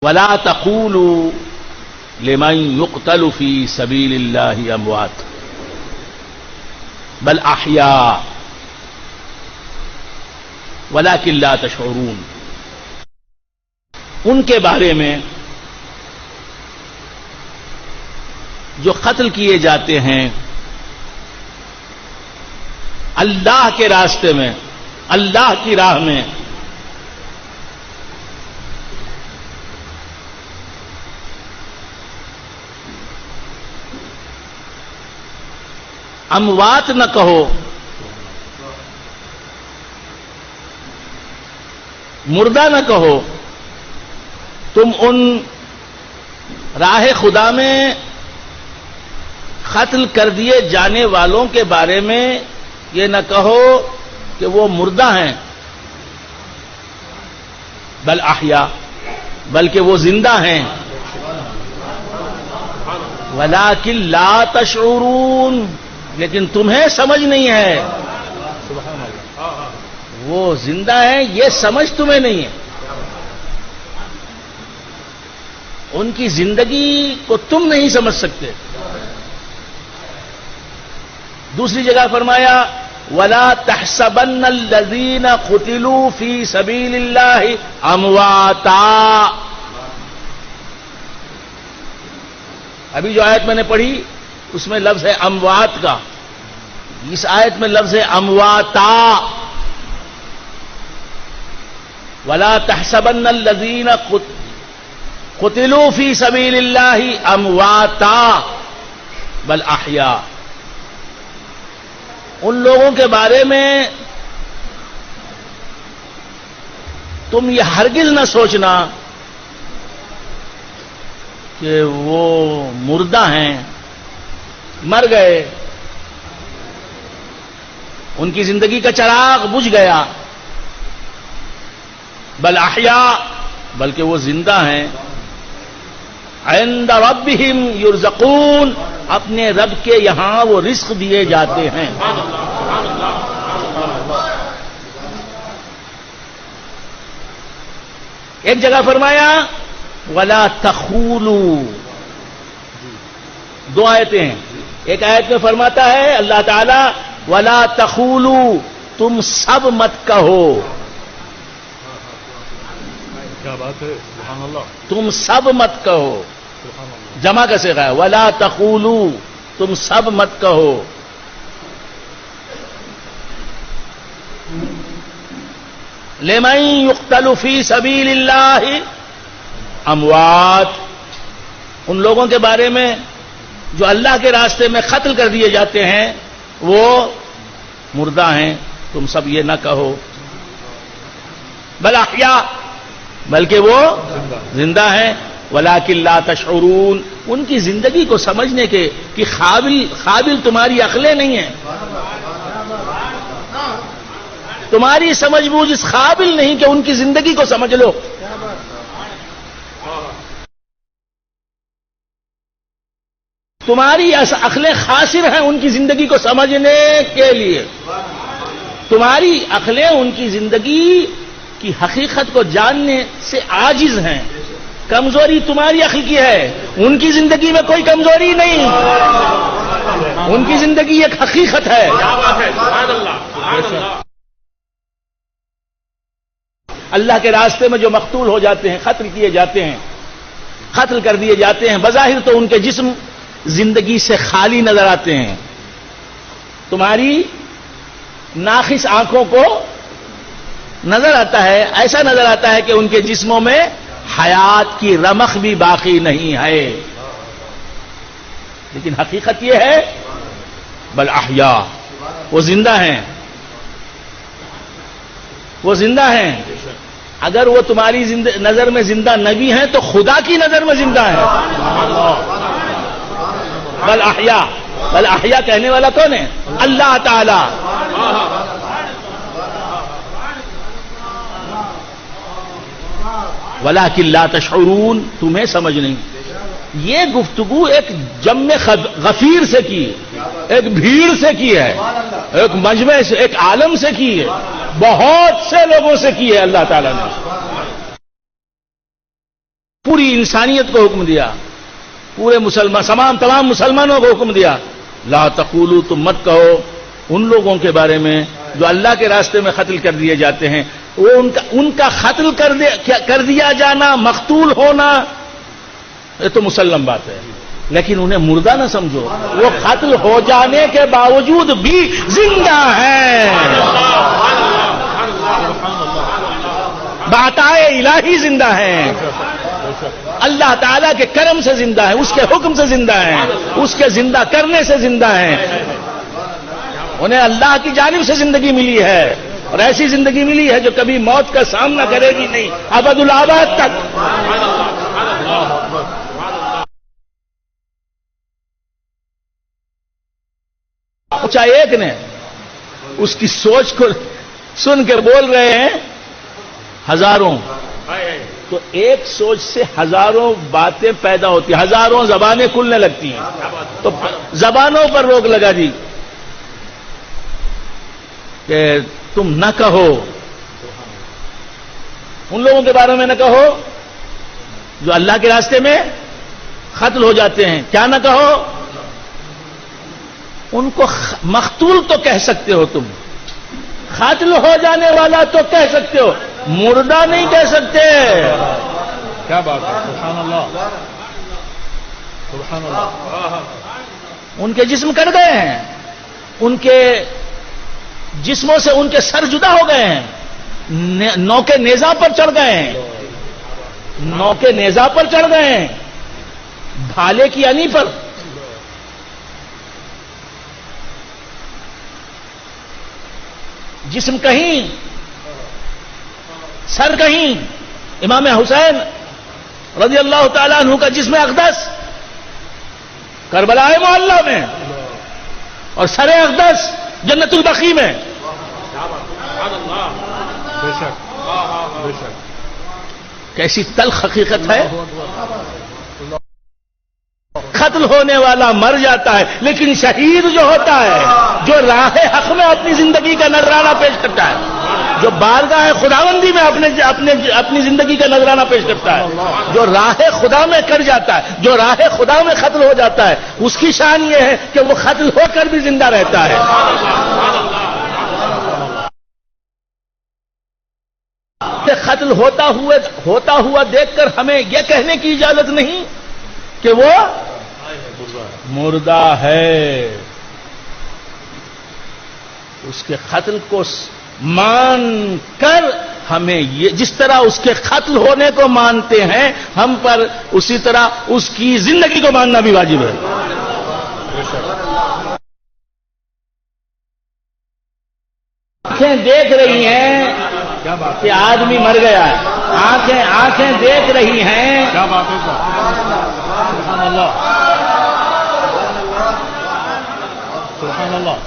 ولا تقولوا لمن يقتل في سبيل الله اموات بل احياء ولكن لا تشعرون. ان کے بارے میں جو قتل کیے جاتے ہیں اللہ کے راستے میں، اللہ کی راہ میں، اموات نہ کہو، مردہ نہ کہو، تم ان راہ خدا میں قتل کر دیے جانے والوں کے بارے میں یہ نہ کہو کہ وہ مردہ ہیں، بل احیا، بلکہ وہ زندہ ہیں، ولکن لا تشعرون، لیکن تمہیں سمجھ نہیں ہے. وہ زندہ ہیں یہ سمجھ تمہیں نہیں ہے، ان کی زندگی کو تم نہیں سمجھ سکتے. دوسری جگہ فرمایا وَلَا تَحْسَبَنَّ الَّذِينَ قُتِلُوا فِي سَبِيلِ اللَّهِ أَمْوَاتًا. ابھی جو آیت میں نے پڑھی اس میں لفظ ہے اموات کا، اس آیت میں لفظ ہے امواتا. وَلَا تَحْسَبَنَّ الَّذِينَ قُتِلُوا فِي سَبِيلِ اللَّهِ أَمْوَاتًا بَلْ أَحْيَاء. ان لوگوں کے بارے میں تم یہ ہرگز نہ سوچنا کہ وہ مردہ ہیں، مر گئے، ان کی زندگی کا چراغ بجھ گیا. بل احیاء، بلکہ وہ زندہ ہیں. عند ربهم یرزقون، اپنے رب کے یہاں وہ رزق دیے جاتے ہیں. ایک جگہ فرمایا ولا تخولوا. دو آیتیں ہیں، ایک آیت میں فرماتا ہے اللہ تعالی ولا تخولوا، تم سب مت کہو. کیا بات ہے، سبحان اللہ. تم سب مت کہو، جمع کا صیغہ ہے ولا تخولوا، تم سب مت کہو. لمن يقتل في سبيل الله اموات، ان لوگوں کے بارے میں جو اللہ کے راستے میں قتل کر دیے جاتے ہیں وہ مردہ ہیں، تم سب یہ نہ کہو. بل احیاء، بلکہ وہ زندہ ہیں. ولکن لا تشعرون، ان کی زندگی کو سمجھنے کے کہ قابل تمہاری عقلیں نہیں ہیں، تمہاری سمجھ بوجھ اس قابل نہیں کہ ان کی زندگی کو سمجھ لو. تمہاری عقلیں خاسر ہیں ان کی زندگی کو سمجھنے کے لیے. تمہاری عقلیں ان کی زندگی کی حقیقت کو جاننے سے عاجز ہیں. کمزوری تمہاری عقل کی ہے، ان کی زندگی میں کوئی کمزوری نہیں، ان کی زندگی ایک حقیقت ہے. اللہ کے راستے میں جو مقتول ہو جاتے ہیں، قتل کیے جاتے ہیں، قتل کر دیے جاتے ہیں، بظاہر تو ان کے جسم زندگی سے خالی نظر آتے ہیں. تمہاری ناقص آنکھوں کو نظر آتا ہے، ایسا نظر آتا ہے کہ ان کے جسموں میں حیات کی رمق بھی باقی نہیں ہے، لیکن حقیقت یہ ہے بل احیاء، وہ زندہ ہیں، وہ زندہ ہیں. اگر وہ تمہاری نظر میں زندہ نہ بھی ہیں تو خدا کی نظر میں زندہ ہیں. بل احیاء، بل احیاء کہنے والا کون ہے؟ اللہ تعالی. ولکن لا تشعرون، تمہیں سمجھ نہیں. یہ گفتگو ایک جمع غفیر سے کی، ایک بھیڑ سے کی ہے، ایک مجمع سے، ایک عالم سے کی ہے، بہت سے لوگوں سے کی ہے اللہ تعالیٰ نے. پوری انسانیت کو حکم دیا، پورے تمام مسلمانوں کو حکم دیا، لا تقولوا، تم مت کہو ان لوگوں کے بارے میں جو اللہ کے راستے میں قتل کر دیے جاتے ہیں، وہ ان کا قتل کر دیا جانا، مقتول ہونا، یہ تو مسلم بات ہے، لیکن انہیں مردہ نہ سمجھو، وہ قتل ہو جانے کے باوجود بھی زندہ ہیں، بعطائے الہی زندہ ہیں، اللہ تعالیٰ کے کرم سے زندہ ہیں، اس کے حکم سے زندہ ہیں، اس کے زندہ کرنے سے زندہ ہیں، انہیں اللہ کی جانب سے زندگی ملی ہے، اور ایسی زندگی ملی ہے جو کبھی موت کا سامنا کرے گی نہیں، ابد الآباد تک۔ اچھا، ایک نے اس کی سوچ کو سن کے بول رہے ہیں ہزاروں، تو ایک سوچ سے ہزاروں باتیں پیدا ہوتی ہیں، ہزاروں زبانیں کھلنے لگتی ہیں، تو زبانوں پر روک لگا دی کہ تم نہ کہو، ان لوگوں کے بارے میں نہ کہو جو اللہ کے راستے میں قتل ہو جاتے ہیں، کیا نہ کہو، ان کو مقتول تو کہہ سکتے ہو، تم قتل ہو جانے والا تو کہہ سکتے ہو، مردہ نہیں کہہ سکتے۔ کیا بات ہے، سبحان اللہ، سبحان اللہ۔ ان کے جسم کٹ گئے ہیں، ان کے جسموں سے ان کے سر جدا ہو گئے ہیں، نوکے نیزہ پر چڑھ گئے ہیں، نوکے نیزہ پر چڑھ گئے ہیں، بھالے کی انی پر، جسم کہیں، سر کہیں۔ امام حسین رضی اللہ تعالیٰ عنہ کا جسم اقدس کربلا معلیٰ میں، اور سر اقدس جنت البقیع میں۔ بے شک، بے شک، کیسی تلخ حقیقت ہے، قتل ہونے والا مر جاتا ہے، لیکن شہید جو ہوتا ہے، جو راہ حق میں اپنی زندگی کا نذرانہ پیش کرتا ہے، جو بارگاہ خداوندی میں اپنی زندگی کا نذرانہ پیش کرتا ہے، جو راہ خدا میں کر جاتا ہے، جو راہ خدا میں قتل ہو جاتا ہے، اس کی شان یہ ہے کہ وہ قتل ہو کر بھی زندہ رہتا ہے۔ قتل ہوتا ہوا دیکھ کر ہمیں یہ کہنے کی اجازت نہیں کہ وہ مردہ ہے، اس کے قتل کو مان کر ہمیں یہ جس طرح اس کے قتل ہونے کو مانتے ہیں ہم پر، اسی طرح اس کی زندگی کو ماننا بھی واجب ہے۔ آنکھیں دیکھ رہی ہیں کہ آدمی مر گیا ہے، آنکھیں دیکھ رہی ہیں، کیا بات ہے، سبحان اللہ، سبحان اللہ،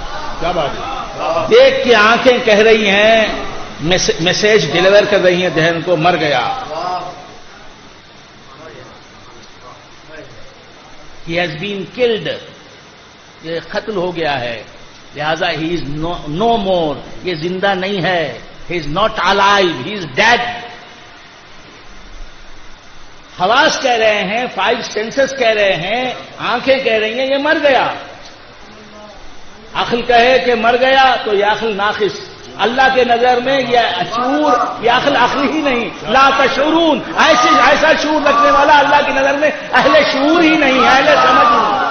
کیا بات ہے، دیکھ کے آنکھیں کہہ رہی ہیں، میسج ڈیلیور کر رہی ہیں ذہن کو، مر گیا، he has been killed، یہ قتل ہو گیا ہے، لہذا he is no more، یہ زندہ نہیں ہے، he is not alive، he is dead۔ حواس کہہ رہے ہیں، 5 سینسز کہہ رہے ہیں، آنکھیں کہہ رہی ہیں یہ مر گیا، عقل کہے کہ مر گیا تو یہ عقل ناقص، اللہ کے نظر میں یہ شعور، یہ عقل ہی نہیں، لا تشعرون، ایسا شعور رکھنے والا اللہ کی نظر میں اہل شعور ہی نہیں، اہل سمجھ نہیں۔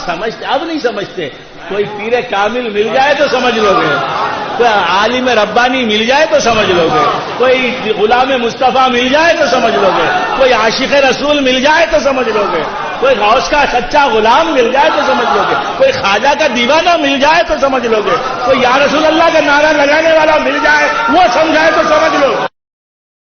سمجھتے، اب نہیں سمجھتے، کوئی پیر کامل مل جائے تو سمجھ لو گے، کوئی عالم ربانی مل جائے تو سمجھ لو گے، کوئی غلام مصطفیٰ مل جائے تو سمجھ لو گے، کوئی عاشق رسول مل جائے تو سمجھ لو گے، کوئی غوث کا سچا غلام مل جائے تو سمجھ لو گے، کوئی خواجہ کا دیوانہ مل جائے تو سمجھ لو گے، کوئی یا رسول اللہ کا نعرہ لگانے والا مل جائے وہ سمجھائے تو سمجھ لو گے۔